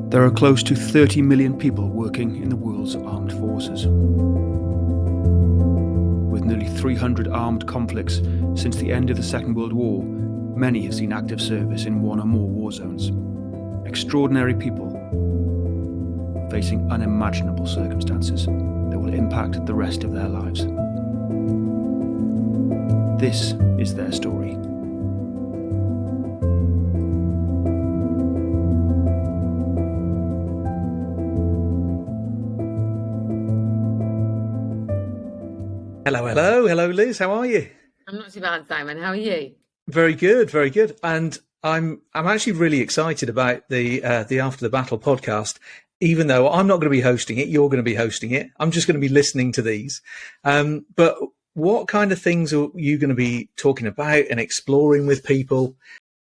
There are close to 30 million people working in the world's armed forces. With nearly 300 armed conflicts since the end of the Second World War, many have seen active service in one or more war zones. Extraordinary people facing unimaginable circumstances that will impact the rest of their lives. This is their story. Hello, Liz. How are you? I'm not too bad, Simon. How are you? Very good. And I'm actually really excited about the After the Battle podcast. Even though I'm not going to be hosting it, you're going to be hosting it. I'm just going to be listening to these. But what kind of things are you going to be talking about and exploring with people?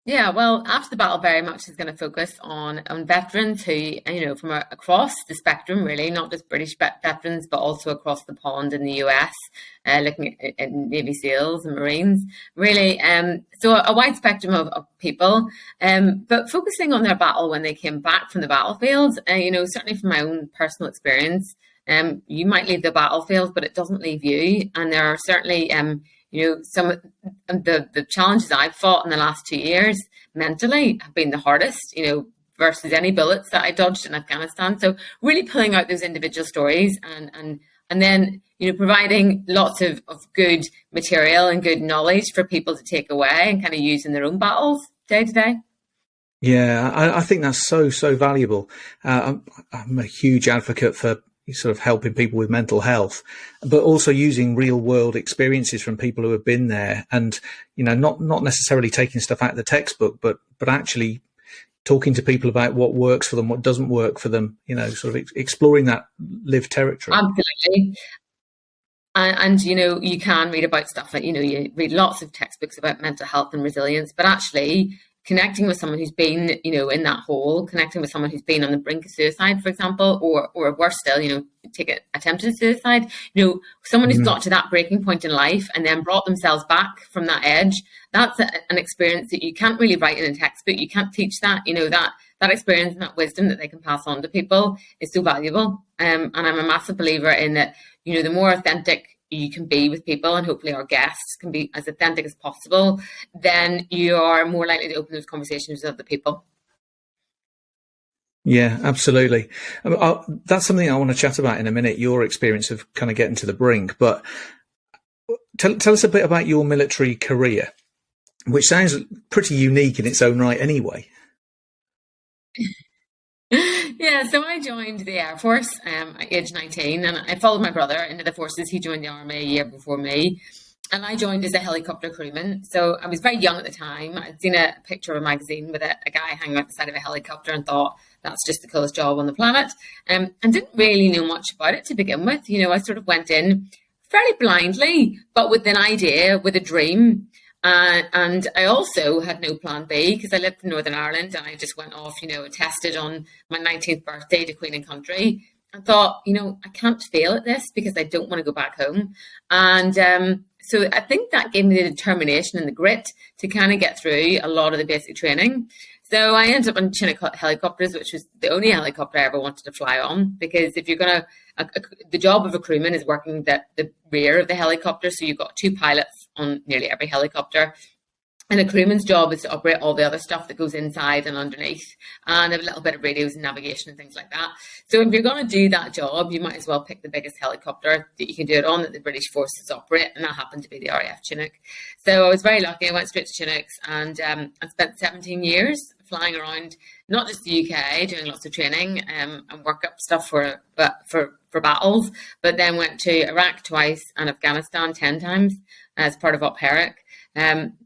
Yeah, well, After the Battle very much is going to focus on veterans who, from across the spectrum, really, not just British veterans, but also across the pond in the US, looking at Navy SEALs and Marines, really. So a wide spectrum of people, but focusing on their battle when they came back from the battlefield, certainly from my own personal experience, you might leave the battlefield, but it doesn't leave you. And there are certainly, some of the challenges I've fought in the last 2 years mentally have been the hardest, versus any bullets that I dodged in Afghanistan. So really pulling out those individual stories and then, providing lots of good material and good knowledge for people to take away and kind of use in their own battles day to day. Yeah, I think that's so valuable. I'm a huge advocate for sort of helping people with mental health, but also using real world experiences from people who have been there, and not necessarily taking stuff out of the textbook, but actually talking to people about what works for them, what doesn't work for them, sort of exploring that lived territory. Absolutely. And you can read about stuff like, you read lots of textbooks about mental health and resilience, but actually connecting with someone who's been, in that hole, connecting with someone who's been on the brink of suicide, for example, or worse still, take attempted suicide, someone who's got to that breaking point in life and then brought themselves back from that edge. That's an experience that you can't really write in a textbook. You can't teach that, that experience and that wisdom that they can pass on to people is so valuable. And I'm a massive believer in that, the more authentic you can be with people, and hopefully our guests can be as authentic as possible, then you are more likely to open those conversations with other people. Yeah, absolutely. That's something I want to chat about in a minute, your experience of kind of getting to the brink. But tell us a bit about your military career, which sounds pretty unique in its own right anyway. Yeah, so I joined the Air Force at age 19, and I followed my brother into the forces. He joined the Army a year before me, and I joined as a helicopter crewman. So I was very young at the time. I'd seen a picture of a magazine with a guy hanging out the side of a helicopter and thought, that's just the coolest job on the planet, and didn't really know much about it to begin with. I sort of went in fairly blindly, but with an idea, with a dream. And I also had no plan B because I lived in Northern Ireland, and I just went off, attested on my 19th birthday to Queen and Country, and thought, I can't fail at this because I don't want to go back home. And so I think that gave me the determination and the grit to kind of get through a lot of the basic training. So I ended up on Chinook helicopters, which was the only helicopter I ever wanted to fly on, because if you're going to, the job of a crewman is working the rear of the helicopter. So you've got two pilots on nearly every helicopter. And a crewman's job is to operate all the other stuff that goes inside and underneath, and a little bit of radios and navigation and things like that. So if you're going to do that job, you might as well pick the biggest helicopter that you can do it on, that the British forces operate, and that happened to be the RAF Chinook. So I was very lucky. I went straight to Chinooks, and I spent 17 years flying around, not just the UK, doing lots of training and work up stuff for battles, but then went to Iraq twice and Afghanistan 10 times as part of Op Herrick.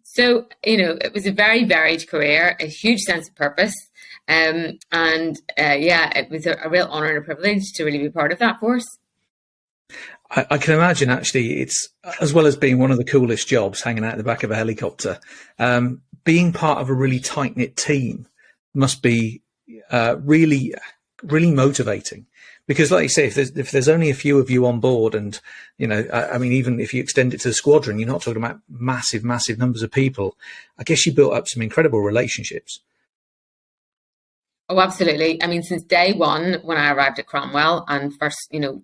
So, it was a very varied career, a huge sense of purpose. It was a real honour and a privilege to really be part of that force. I can imagine, actually, it's, as well as being one of the coolest jobs, hanging out the back of a helicopter, being part of a really tight-knit team must be really, really motivating. Because like you say, if there's only a few of you on board, and, even if you extend it to the squadron, you're not talking about massive numbers of people. I guess you built up some incredible relationships. Oh, absolutely. I mean, since day one, when I arrived at Cromwell and first,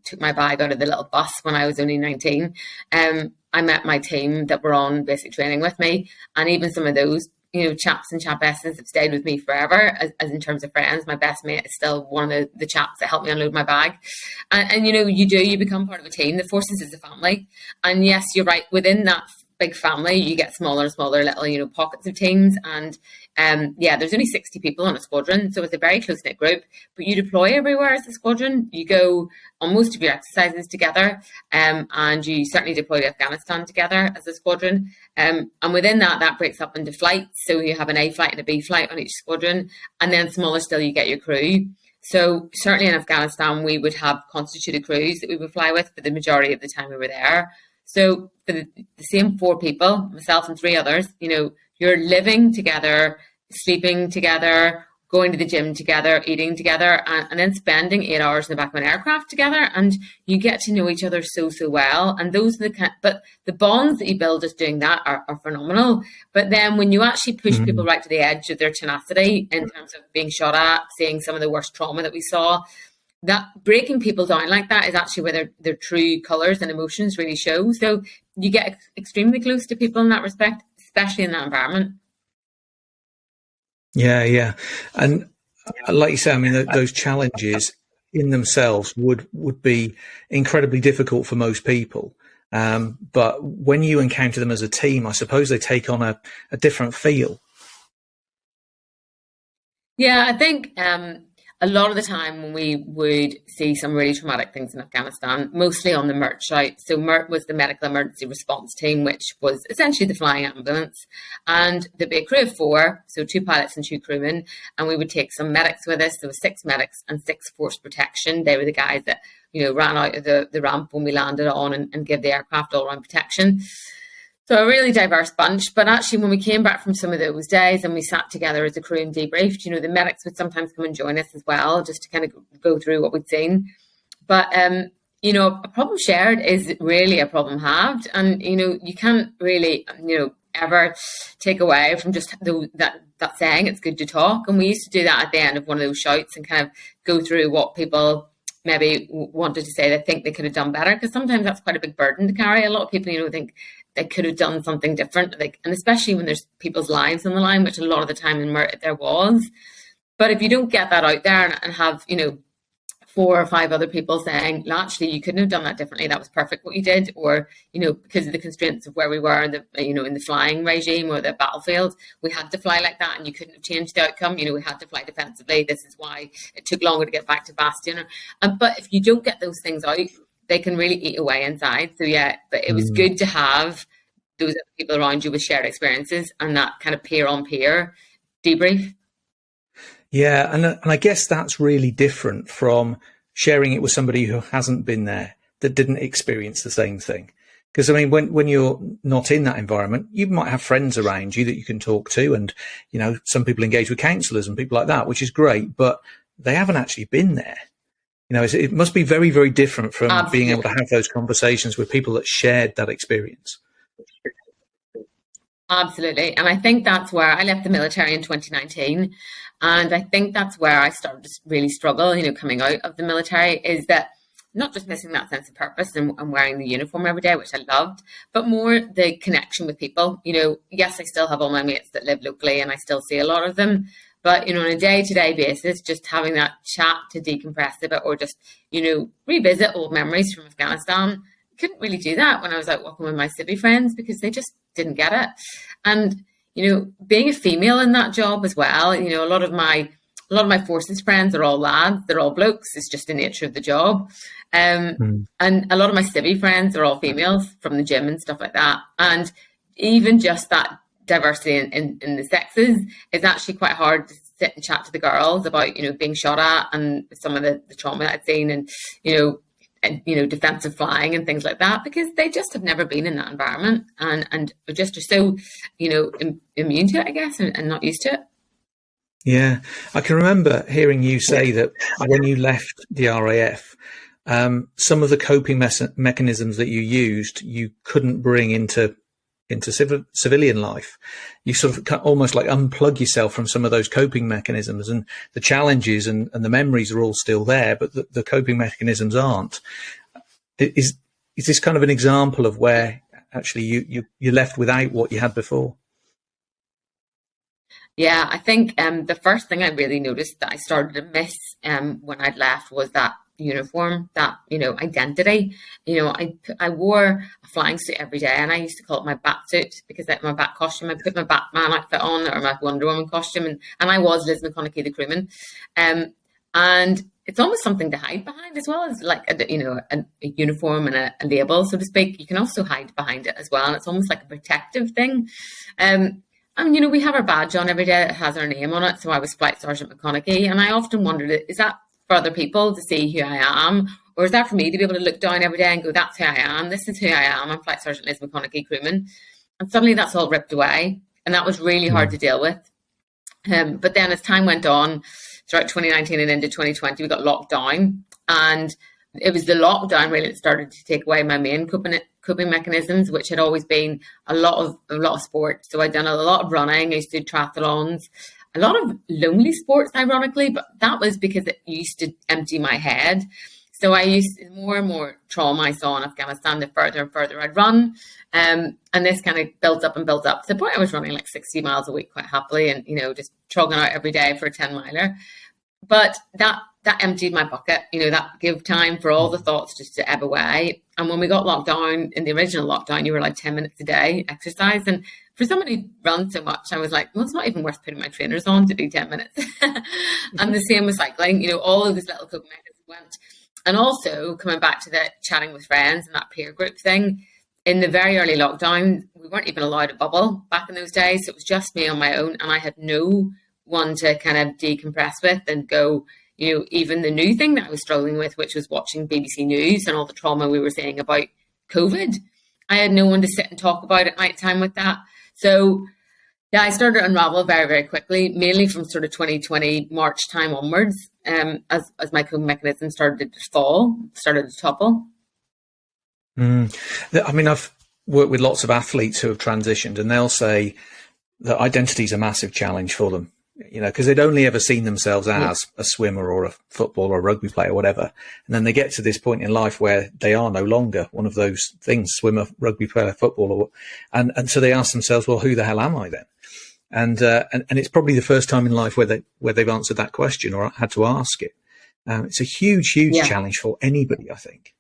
took my bag out of the little bus when I was only 19, I met my team that were on basic training with me. And even some of those, chaps and chapesses have stayed with me forever as in terms of friends. My best mate is still one of the chaps that helped me unload my bag. And you become part of a team. The forces is a family. And yes, you're right. Within that big family, you get smaller and smaller little, pockets of teams. And there's only 60 people on a squadron, so it's a very close-knit group, but you deploy everywhere as a squadron. You go on most of your exercises together, and you certainly deploy to Afghanistan together as a squadron. And within that breaks up into flights, so you have an A flight and a B flight on each squadron, and then smaller still, you get your crew. So certainly in Afghanistan, we would have constituted crews that we would fly with for the majority of the time we were there. So for the same 4 people, myself and 3 others, you're living together, sleeping together, going to the gym together, eating together, and then spending 8 hours in the back of an aircraft together. And you get to know each other so well. And those are but the bonds that you build just doing that are phenomenal. But then when you actually push people right to the edge of their tenacity in terms of being shot at, seeing some of the worst trauma that we saw, that breaking people down like that is actually where their true colours and emotions really show. So you get extremely close to people in that respect, especially in that environment. Yeah. And like you say, I mean, those challenges in themselves would be incredibly difficult for most people. But when you encounter them as a team, I suppose they take on a different feel. Yeah, I think a lot of the time when we would see some really traumatic things in Afghanistan, mostly on the MERT site. So MERT was the Medical Emergency Response Team, which was essentially the flying ambulance. And there'd be a crew of 4, so 2 pilots and 2 crewmen. And we would take some medics with us. There were 6 medics and 6 force protection. They were the guys that, ran out of the ramp when we landed on and gave the aircraft all-round protection. So a really diverse bunch. But actually, when we came back from some of those days and we sat together as a crew and debriefed, the medics would sometimes come and join us as well, just to kind of go through what we'd seen. But, a problem shared is really a problem halved. And, you can't really, ever take away from just that saying, it's good to talk. And we used to do that at the end of one of those shouts and kind of go through what people maybe wanted to say they think they could have done better. Because sometimes that's quite a big burden to carry. A lot of people, think they could have done something different, and especially when there's people's lives on the line, which a lot of the time in MERT there was. But if you don't get that out there and have 4 or 5 other people saying, well, actually, you couldn't have done that differently, that was perfect what you did, or because of the constraints of where we were in the in the flying regime or the battlefield, we had to fly like that, and you couldn't have changed the outcome. We had to fly defensively. This is why it took longer to get back to Bastion. But if you don't get those things out, they can really eat away inside. So yeah, but it was good to have those other people around you with shared experiences and that kind of peer on peer debrief. Yeah, and I guess that's really different from sharing it with somebody who hasn't been there, that didn't experience the same thing. Because I mean, when you're not in that environment, you might have friends around you that you can talk to, and some people engage with counsellors and people like that, which is great, but they haven't actually been there. It must be very, very different from Absolutely. Being able to have those conversations with people that shared that experience. Absolutely. And I think that's where I left the military in 2019. And I think that's where I started to really struggle, coming out of the military, is that not just missing that sense of purpose and wearing the uniform every day, which I loved, but more the connection with people. Yes, I still have all my mates that live locally and I still see a lot of them. But, on a day-to-day basis, just having that chat to decompress a bit or just, revisit old memories from Afghanistan. I couldn't really do that when I was out walking with my civvy friends because they just didn't get it. And, being a female in that job as well, a lot of my forces friends are all lads, they're all blokes. It's just the nature of the job. And a lot of my civvy friends are all females from the gym and stuff like that. And even just that diversity in the sexes is actually quite hard to sit and chat to the girls about being shot at and some of the trauma that I'd seen and defensive flying and things like that, because they just have never been in that environment and just are so immune to it, I guess, and not used to it. Yeah, I can remember hearing you say that when you left the RAF, some of the coping mechanisms that you used, you couldn't bring into into civilian life, you sort of almost like unplug yourself from some of those coping mechanisms, and the challenges and the memories are all still there, but the coping mechanisms aren't. Is this kind of an example of where actually you're left without what you had before? Yeah, I think the first thing I really noticed that I started to miss when I'd left was that uniform, that identity. I wore a flying suit every day, and I used to call it my bat suit because that's my bat costume. I put my Batman outfit on, or my Wonder Woman costume, and I was Liz McConaghy, the crewman. And it's almost something to hide behind, as well as like a uniform and a label, so to speak. You can also hide behind it as well, and it's almost like a protective thing. And we have our badge on every day that has our name on it. So I was Flight Sergeant McConaghy, and I often wondered, is that for other people to see who I am, or is that for me to be able to look down every day and go, that's who I am, this is who I am, I'm Flight Sergeant Liz McConaghy, crewman. And suddenly that's all ripped away, and that was really hard to deal with. But then as time went on, throughout 2019 and into 2020, we got locked down, and it was the lockdown really that started to take away my main coping mechanisms, which had always been a lot of sport. So I'd done a lot of running, I used to do triathlons, a lot of lonely sports, ironically, but that was because it used to empty my head. So I used to, more and more trauma I saw in Afghanistan, the further and further I'd run. And this kind of built up and built up to the point I was running like 60 miles a week quite happily, and, just trogging out every day for a 10-miler. But that emptied my bucket, that gave time for all the thoughts just to ebb away. And when we got locked down, in the original lockdown, you were like 10 minutes a day exercise. And for somebody who runs so much, I was like, well, it's not even worth putting my trainers on to do 10 minutes. And the same with cycling, all of these little coping mechanisms went. And also coming back to the chatting with friends and that peer group thing, in the very early lockdown, we weren't even allowed a bubble back in those days. So it was just me on my own, and I had no one to kind of decompress with and go, even the new thing that I was struggling with, which was watching BBC News and all the trauma we were seeing about COVID. I had no one to sit and talk about at night time with that. So yeah, I started to unravel very, very quickly, mainly from sort of 2020 March time onwards, as my coping mechanism started to topple. I mean, I've worked with lots of athletes who have transitioned, and they'll say that identity is a massive challenge for them, because they'd only ever seen themselves as a swimmer or a footballer or a rugby player or whatever. And then they get to this point in life where they are no longer one of those things, swimmer, rugby player, footballer. And so they ask themselves, well, who the hell am I then? And it's probably the first time in life where they've answered that question or had to ask it. It's a huge challenge for anybody, I think.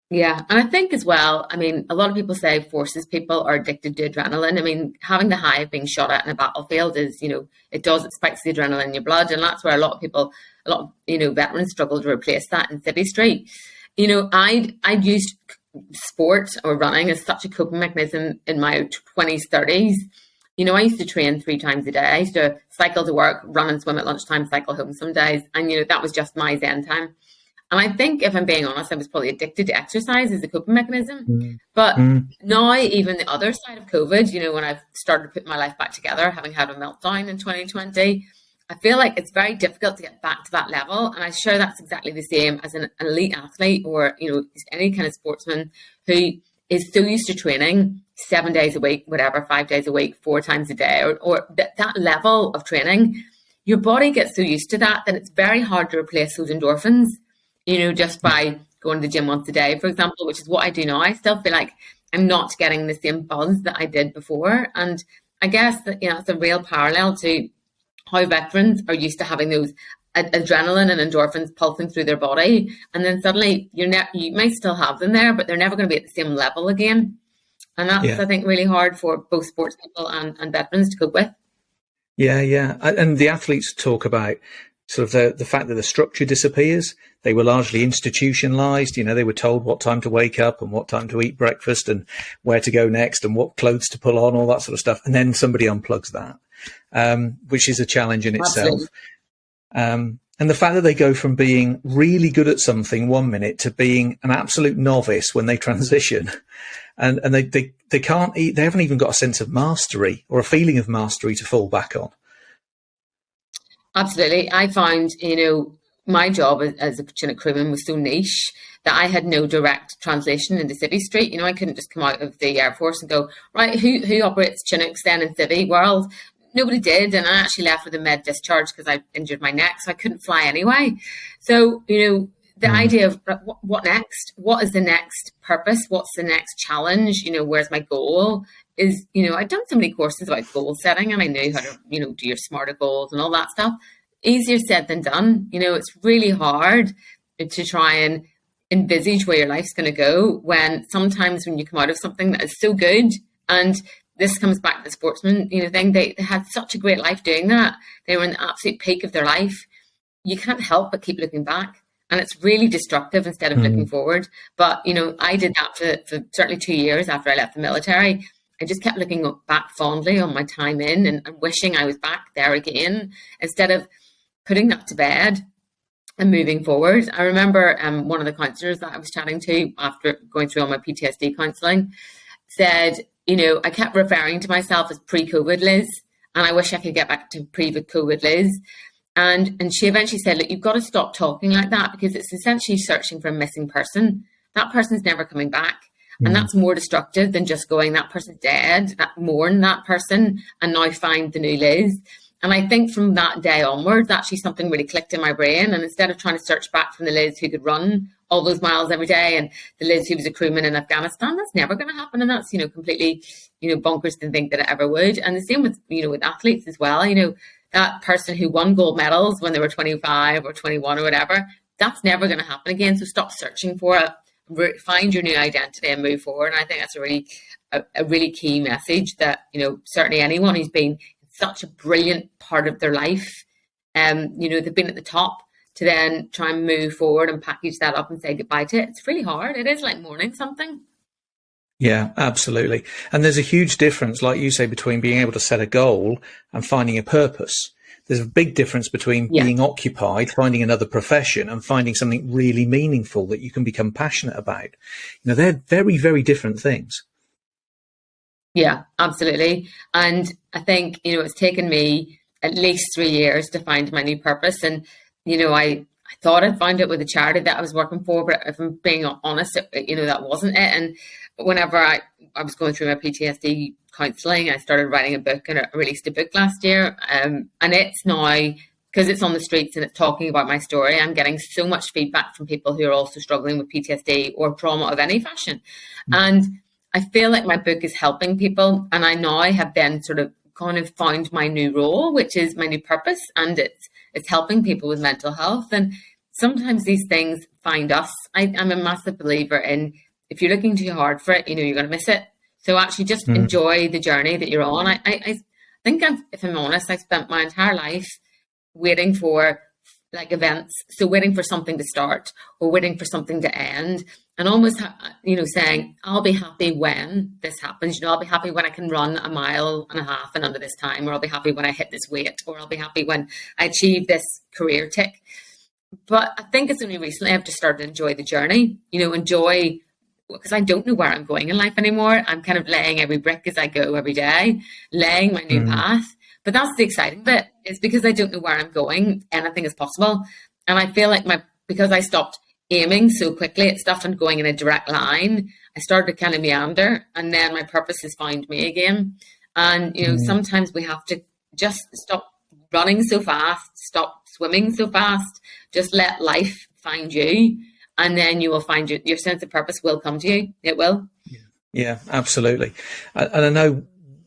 Yeah. And I think as well, a lot of people say forces people are addicted to adrenaline. Having the high of being shot at in a battlefield is, it spikes the adrenaline in your blood. And that's where a lot of veterans struggle to replace that in City Street. I'd used sport or running as such a coping mechanism in my 20s, 30s. I used to train 3 times a day. I used to cycle to work, run and swim at lunchtime, cycle home some days. And, that was just my zen time. And I think, if I'm being honest, I was probably addicted to exercise as a coping mechanism. But now, even the other side of COVID, when I've started to put my life back together, having had a meltdown in 2020, I feel like it's very difficult to get back to that level. And I'm sure that's exactly the same as an elite athlete or, any kind of sportsman who is so used to training 7 days a week, whatever, 5 days a week, 4 times a day, or that level of training. Your body gets so used to that it's very hard to replace those endorphins. Just by going to the gym once a day, for example, which is what I do now. I still feel like I'm not getting the same buzz that I did before. And I guess that, it's a real parallel to how veterans are used to having those adrenaline and endorphins pulsing through their body. And then suddenly you may still have them there, but they're never going to be at the same level again. And that's, I think, really hard for both sports people and veterans to cope with. Yeah. And the athletes talk about sort of the fact that the structure disappears. They were largely institutionalized. They were told what time to wake up and what time to eat breakfast and where to go next and what clothes to pull on, all that sort of stuff. And then somebody unplugs that, which is a challenge in itself. And the fact that they go from being really good at something one minute to being an absolute novice when they transition, and they can't eat, they haven't even got a sense of mastery or a feeling of mastery to fall back on. Absolutely. I found, my job as a Chinook crewman was so niche that I had no direct translation into Civvy Street. You know, I couldn't just come out of the Air Force and go, right, who operates Chinooks then in Civvy world? Nobody did. And I actually left with a med discharge because I injured my neck, so I couldn't fly anyway. So, you know, the idea of what next? What is the next purpose? What's the next challenge? You know, where's my goal? Is, you know, I'd done so many courses about goal setting and I knew how to, you know, do your SMART goals and all that stuff. Easier said than done. You know, it's really hard to try and envisage where your life's going to go when sometimes when you come out of something that is so good, and this comes back to the sportsman, you know, thing, they had such a great life doing that. They were in the absolute peak of their life. You can't help but keep looking back. And it's really destructive instead of looking forward. But, you know, I did that for certainly 2 years after I left the military. I just kept looking back fondly on my time in and wishing I was back there again instead of putting that to bed and moving forward. I remember one of the counsellors that I was chatting to after going through all my PTSD counselling said, you know, I kept referring to myself as pre-COVID Liz, and I wish I could get back to pre-COVID Liz. And she eventually said, look, you've got to stop talking like that because it's essentially searching for a missing person. That person's never coming back. And that's more destructive than just going, that person's dead, mourn that person, and now find the new Liz. And I think from that day onwards, actually something really clicked in my brain. And instead of trying to search back from the Liz who could run all those miles every day and the Liz who was a crewman in Afghanistan, that's never going to happen. And that's, you know, completely, you know, bonkers to think that it ever would. And the same with, you know, with athletes as well. You know, that person who won gold medals when they were 25 or 21 or whatever, that's never going to happen again. So stop searching for it, find your new identity and move forward. And I think that's a really key message that, you know, certainly anyone who's been such a brilliant part of their life, you know, they've been at the top, to then try and move forward and package that up and say goodbye to it. It's really hard. It is like mourning something. Yeah, absolutely. And there's a huge difference, like you say, between being able to set a goal and finding a purpose. There's a big difference between being occupied, finding another profession, and finding something really meaningful that you can become passionate about. You know, they're very, very different things. Yeah, absolutely. And I think, you know, it's taken me at least 3 years to find my new purpose. And, you know, I thought I'd found it with the charity that I was working for, but if I'm being honest, you know, that wasn't it. And whenever I was going through my PTSD counselling, I started writing a book, and I released a book last year. And it's now, because it's on the streets and it's talking about my story, I'm getting so much feedback from people who are also struggling with PTSD or trauma of any fashion. And I feel like my book is helping people, and I now have then sort of kind of found my new role, which is my new purpose, and it's helping people with mental health. And sometimes these things find us. I'm a massive believer in, if you're looking too hard for it, you know, you're going to miss it. So actually just enjoy the journey that you're on. I think, if I'm honest, I spent my entire life waiting for like events. So waiting for something to start or waiting for something to end, and almost, you know, saying, I'll be happy when this happens. You know, I'll be happy when I can run 1.5 miles in under this time, or I'll be happy when I hit this weight, or I'll be happy when I achieve this career tick. But I think it's only recently I've just started to enjoy the journey, you know, because I don't know where I'm going in life anymore. I'm kind of laying every brick as I go every day, laying my new path. But that's the exciting bit, is because I don't know where I'm going, anything is possible. And I feel like because I stopped aiming so quickly at stuff and going in a direct line, I started to kind of meander, and then my purpose has found me again. And, you know, sometimes we have to just stop running so fast, stop swimming so fast, just let life find you. And then you will find your sense of purpose will come to you. It will. Yeah, absolutely. And I know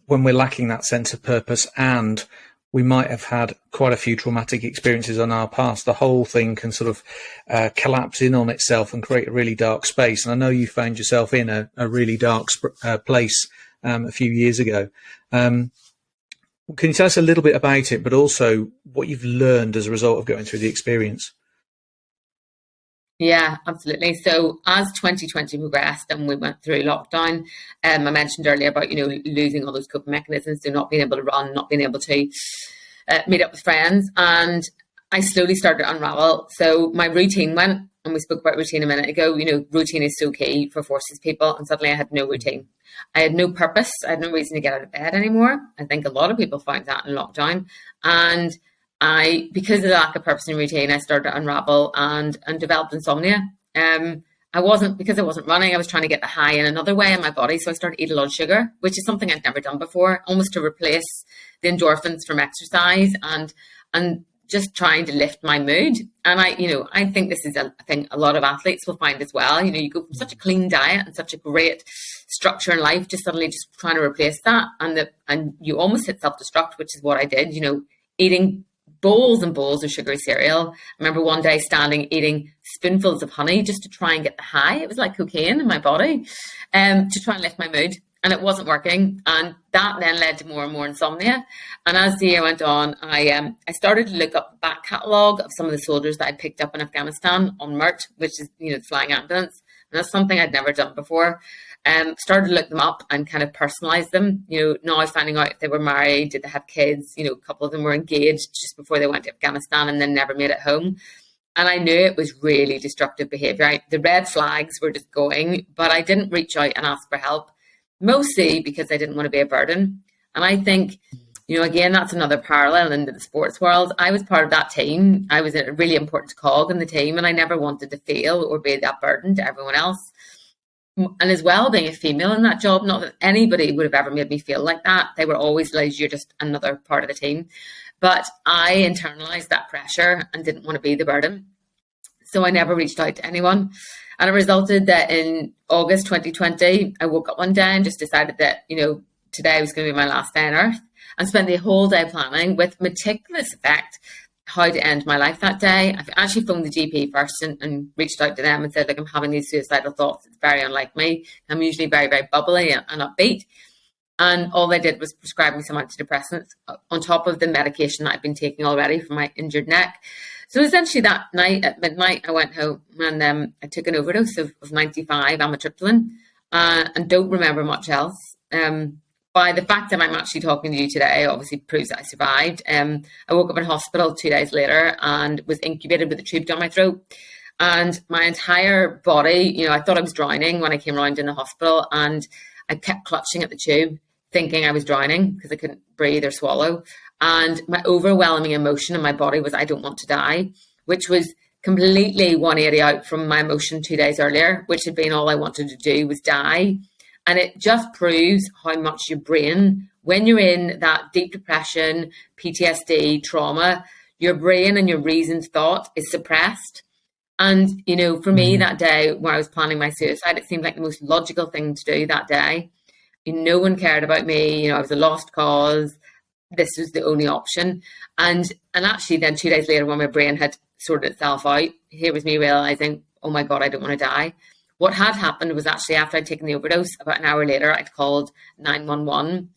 when we're lacking that sense of purpose, and we might have had quite a few traumatic experiences on our past, the whole thing can sort of collapse in on itself and create a really dark space. And I know you found yourself in a really dark place a few years ago. Can you tell us a little bit about it, but also what you've learned as a result of going through the experience? Yeah, absolutely. So as 2020 progressed and we went through lockdown, I mentioned earlier about, you know, losing all those coping mechanisms, so not being able to run, not being able to meet up with friends. And I slowly started to unravel. So my routine went, and we spoke about routine a minute ago, you know, routine is so key for forces people. And suddenly I had no routine. I had no purpose. I had no reason to get out of bed anymore. I think a lot of people found that in lockdown. And because of the lack of purpose and routine, I started to unravel and developed insomnia. Because I wasn't running, I was trying to get the high in another way in my body. So I started to eat a lot of sugar, which is something I'd never done before, almost to replace the endorphins from exercise and just trying to lift my mood. And I think this is a thing a lot of athletes will find as well. You go from such a clean diet and such a great structure in life, just suddenly just trying to replace that. And you almost hit self-destruct, which is what I did, eating bowls and bowls of sugary cereal. I remember one day standing eating spoonfuls of honey just to try and get the high. It was like cocaine in my body, to try and lift my mood. And it wasn't working. And that then led to more and more insomnia. And as the year went on, I started to look up the back catalogue of some of the soldiers that I picked up in Afghanistan on MERT, which is, the flying ambulance. And that's something I'd never done before. Started to look them up and kind of personalize them. Now finding out if they were married, did they have kids? A couple of them were engaged just before they went to Afghanistan and then never made it home. And I knew it was really destructive behaviour. The red flags were just going, but I didn't reach out and ask for help, mostly because I didn't want to be a burden. And I think, again, that's another parallel into the sports world. I was part of that team. I was a really important cog in the team, and I never wanted to fail or be that burden to everyone else. And as well, being a female in that job, not that anybody would have ever made me feel like that. They were always like, you're just another part of the team. But I internalized that pressure and didn't want to be the burden. So I never reached out to anyone. And it resulted that in August 2020, I woke up one day and just decided that, today was going to be my last day on earth, and spent the whole day planning with meticulous effect how to end my life that day. I actually phoned the GP first and reached out to them and said, look, I'm having these suicidal thoughts. It's very unlike me. I'm usually very, very bubbly and upbeat. And all they did was prescribe me some antidepressants on top of the medication that I've been taking already for my injured neck. So essentially that night at midnight, I went home and I took an overdose of 95 amitriptyline and don't remember much else. By the fact that I'm actually talking to you today, obviously proves that I survived. I woke up in hospital 2 days later and was incubated with a tube down my throat. And my entire body, I thought I was drowning when I came around in the hospital, and I kept clutching at the tube, thinking I was drowning because I couldn't breathe or swallow. And my overwhelming emotion in my body was, I don't want to die, which was completely 180 out from my emotion 2 days earlier, which had been all I wanted to do was die. And it just proves how much your brain, when you're in that deep depression, PTSD, trauma, your brain and your reasoned thought is suppressed. And, for me that day where I was planning my suicide, it seemed like the most logical thing to do that day. No one cared about me. I was a lost cause. This was the only option. And actually then 2 days later, when my brain had sorted itself out, here was me realizing, oh my God, I don't want to die. What had happened was actually after I'd taken the overdose, about an hour later, I'd called 911,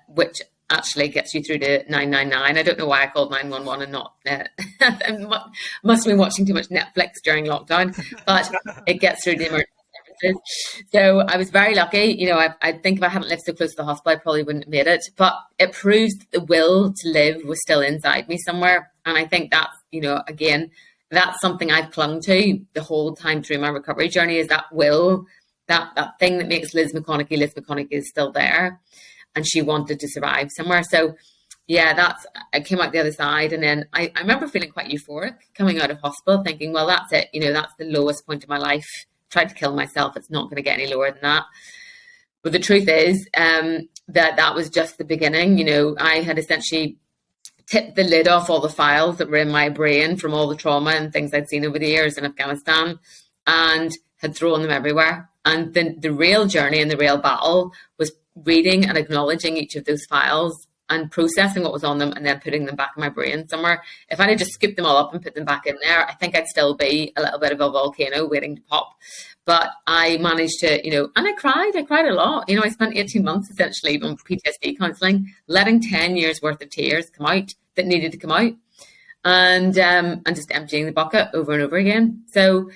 which actually gets you through to 999. I don't know why I called 911 and not, I must have been watching too much Netflix during lockdown, but it gets through the emergency services. So I was very lucky. I think if I hadn't lived so close to the hospital, I probably wouldn't have made it, but it proves that the will to live was still inside me somewhere. And I think that's, again, that's something I've clung to the whole time through my recovery journey, is that will, that thing that makes Liz McConaghy. Liz McConaghy is still there, and she wanted to survive somewhere. So yeah, I came out the other side, and then I remember feeling quite euphoric coming out of hospital, thinking, well, that's it. That's the lowest point of my life. Tried to kill myself. It's not going to get any lower than that. But the truth is that was just the beginning. I had essentially tipped the lid off all the files that were in my brain from all the trauma and things I'd seen over the years in Afghanistan, and had thrown them everywhere. And then the real journey and the real battle was reading and acknowledging each of those files and processing what was on them and then putting them back in my brain somewhere. If I had just scooped them all up and put them back in there, I think I'd still be a little bit of a volcano waiting to pop. But I managed to, and I cried a lot. I spent 18 months essentially on PTSD counselling, letting 10 years worth of tears come out that needed to come out, and just emptying the bucket over and over again. So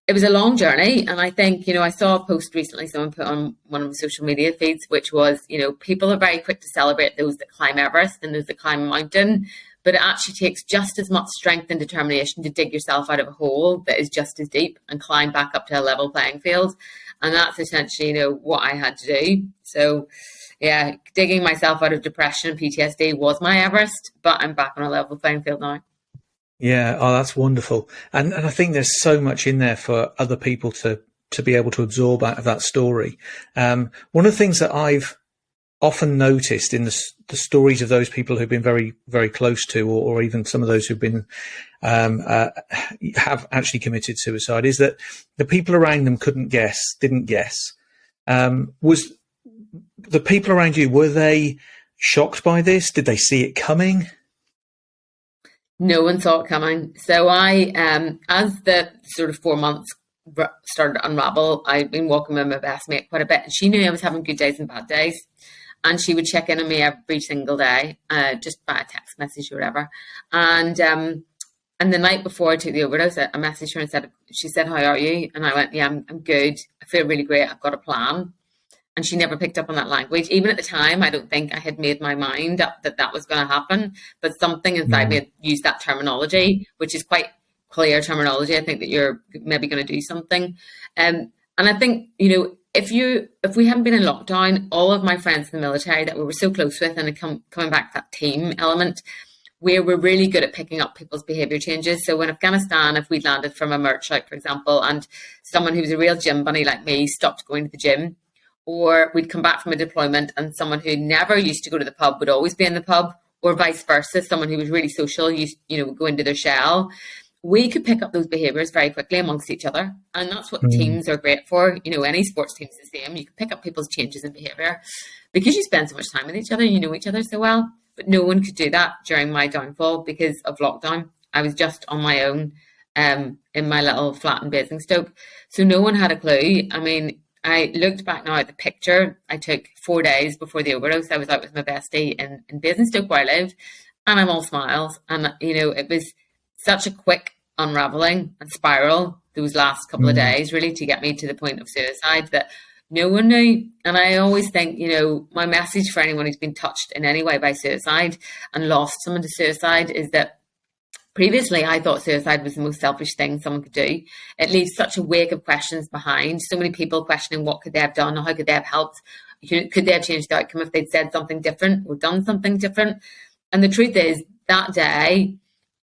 it was a long journey. And I think, I saw a post recently someone put on one of the social media feeds, which was, people are very quick to celebrate those that climb Everest and those that climb a mountain, but it actually takes just as much strength and determination to dig yourself out of a hole that is just as deep and climb back up to a level playing field. And that's essentially, what I had to do. So yeah, digging myself out of depression and PTSD was my Everest, but I'm back on a level playing field now. Yeah, oh, that's wonderful. And I think there's so much in there for other people to be able to absorb out of that story. One of the things that I've often noticed in the stories of those people who've been very, very close to, or even some of those who've been have actually committed suicide, is that the people around them didn't guess. Was the people around you, were they shocked by this? Did they see it coming? No one saw it coming. So I, as the sort of 4 months started to unravel, I'd been walking with my best mate quite a bit, and she knew I was having good days and bad days, and she would check in on me every single day, just by a text message or whatever. And the night before I took the overdose, I messaged her and she said, "How are you?" And I went, "Yeah, I'm good. I feel really great. I've got a plan." And she never picked up on that language. Even at the time, I don't think I had made my mind up that was going to happen. But something inside me had used that terminology, which is quite clear terminology. I think that you're maybe going to do something. And I think, if we hadn't been in lockdown, all of my friends in the military that we were so close with, and coming back to that team element, we were really good at picking up people's behaviour changes. So in Afghanistan, if we'd landed from a merch out, for example, and someone who was a real gym bunny like me stopped going to the gym, or we'd come back from a deployment and someone who never used to go to the pub would always be in the pub, or vice versa, someone who was really social would go into their shell. We could pick up those behaviours very quickly amongst each other. And that's what teams are great for. Any sports team's the same. You can pick up people's changes in behaviour because you spend so much time with each other, you know each other so well. But no one could do that during my downfall because of lockdown. I was just on my own in my little flat in Basingstoke. So no one had a clue. I mean, I looked back now at the picture I took 4 days before the overdose. I was out with my bestie in Basingstoke where I live, and I'm all smiles. And, it was such a quick unraveling and spiral those last couple of days, really, to get me to the point of suicide that no one knew. And I always think, my message for anyone who's been touched in any way by suicide and lost someone to suicide is that previously, I thought suicide was the most selfish thing someone could do. It leaves such a wake of questions behind. So many people questioning what could they have done, or how could they have helped? Could they have changed the outcome if they'd said something different or done something different? And the truth is, that day,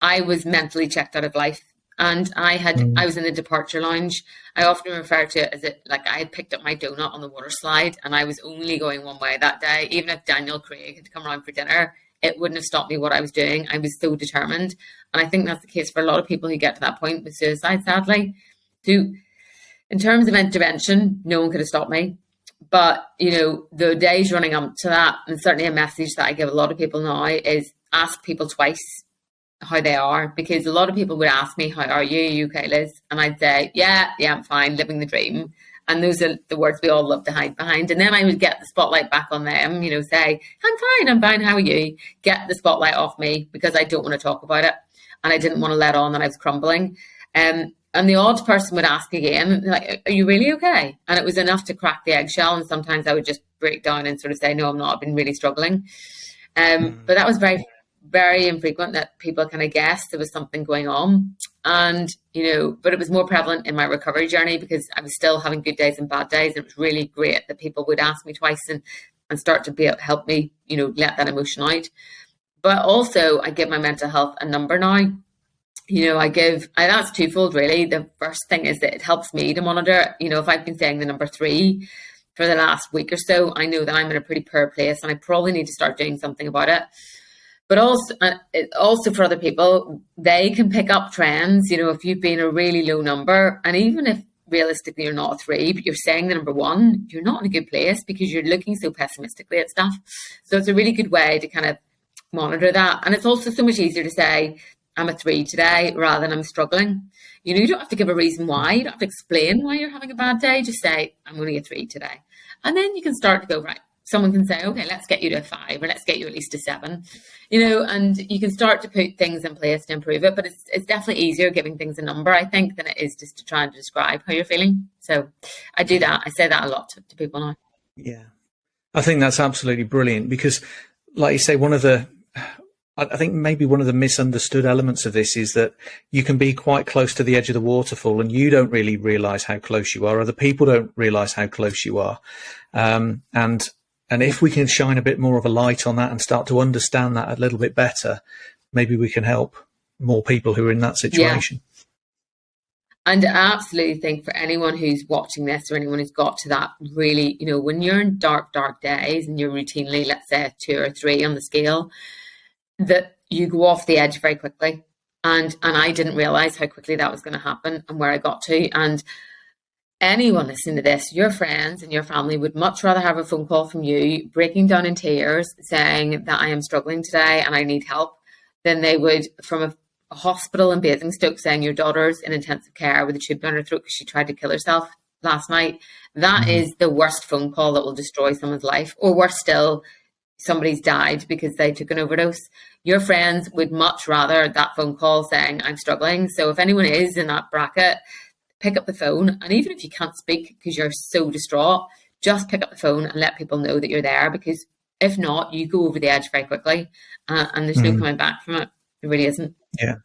I was mentally checked out of life. And I was in the departure lounge. I often refer to it as I had picked up my donut on the water slide, and I was only going one way that day. Even if Daniel Craig had come around for dinner, it wouldn't have stopped me what I was doing. I was so determined. And I think that's the case for a lot of people who get to that point with suicide, sadly. So in terms of intervention, no one could have stopped me. But, the days running up to that, and certainly a message that I give a lot of people now, is ask people twice how they are. Because a lot of people would ask me, "How are you? Are you okay, Liz?" And I'd say, yeah, I'm fine, living the dream. And those are the words we all love to hide behind. And then I would get the spotlight back on them, say, I'm fine, how are you? Get the spotlight off me because I don't want to talk about it. And I didn't want to let on that I was crumbling. And the odd person would ask again, like, "Are you really okay?" And it was enough to crack the eggshell. And sometimes I would just break down and sort of say, "No, I'm not. I've been really struggling." But that was very, very infrequent that people kind of guessed there was something going on. And, but it was more prevalent in my recovery journey because I was still having good days and bad days. And it was really great that people would ask me twice and start to help me, let that emotion out. But also I give my mental health a number now. That's twofold really. The first thing is that it helps me to monitor, if I've been saying the number 3 for the last week or so, I know that I'm in a pretty poor place and I probably need to start doing something about it. But also for other people, they can pick up trends, if you've been a really low number, and even if realistically you're not a 3, but you're saying the number 1, you're not in a good place because you're looking so pessimistically at stuff. So it's a really good way to kind of monitor that. And it's also so much easier to say, "I'm a 3 today," rather than "I'm struggling." You don't have to give a reason why. You don't have to explain why you're having a bad day. Just say, "I'm only a 3 today." And then you can start to go, right. Someone can say, "Okay, let's get you to a 5 or let's get you at least a 7, and you can start to put things in place to improve it. But it's definitely easier giving things a number, I think, than it is just to try and describe how you're feeling. So I do that. I say that a lot to people now. Yeah, I think that's absolutely brilliant because, like you say, I think maybe one of the misunderstood elements of this is that you can be quite close to the edge of the waterfall and you don't really realise how close you are. Other people don't realise how close you are. And And if we can shine a bit more of a light on that and start to understand that a little bit better, maybe we can help more people who are in that situation. Yeah. And I absolutely think for anyone who's watching this or anyone who's got to that really, when you're in dark, dark days and you're routinely, let's say, a 2 or 3 on the scale, that you go off the edge very quickly. And I didn't realize how quickly that was going to happen and where I got to. And anyone listening to this, your friends and your family would much rather have a phone call from you breaking down in tears saying that I am struggling today and I need help than they would from a hospital in Basingstoke saying your daughter's in intensive care with a tube down her throat because she tried to kill herself last night. That is the worst phone call that will destroy someone's life. Or worse still, somebody's died because they took an overdose. Your friends would much rather that phone call saying I'm struggling. So if anyone is in that bracket, pick up the phone. And even if you can't speak because you're so distraught, just pick up the phone and let people know that you're there, because if not, you go over the edge very quickly and there's no coming back from it. It really isn't. Yeah,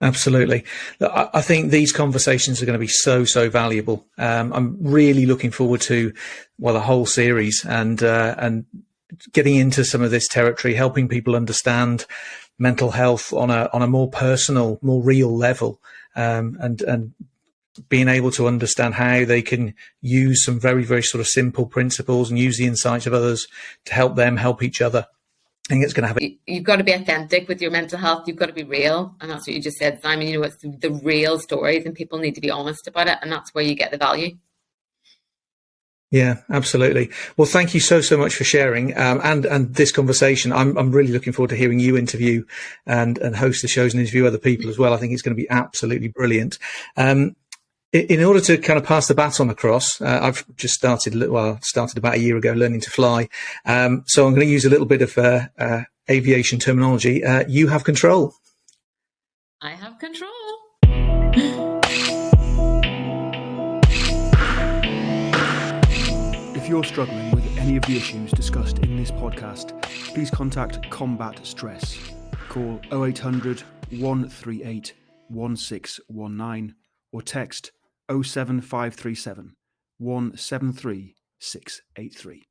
absolutely. I think these conversations are going to be so valuable. I'm really looking forward to, the whole series and getting into some of this territory, helping people understand mental health on a more personal, more real level, and being able to understand how they can use some very, very sort of simple principles and use the insights of others to help them help each other. I think it's going to have You've got to be authentic with your mental health. You've got to be real. And that's what you just said, Simon. It's the real stories and people need to be honest about it. And that's where you get the value. Yeah, absolutely. Well, thank you so much for sharing and this conversation. I'm really looking forward to hearing you interview and host the shows and interview other people as well. I think it's going to be absolutely brilliant. In order to kind of pass the baton across, I've just started about a year ago learning to fly. So I'm going to use a little bit of aviation terminology. You have control. I have control. If you're struggling with any of the issues discussed in this podcast, please contact Combat Stress. Call 0800 138 1619 or text 07537 173 683.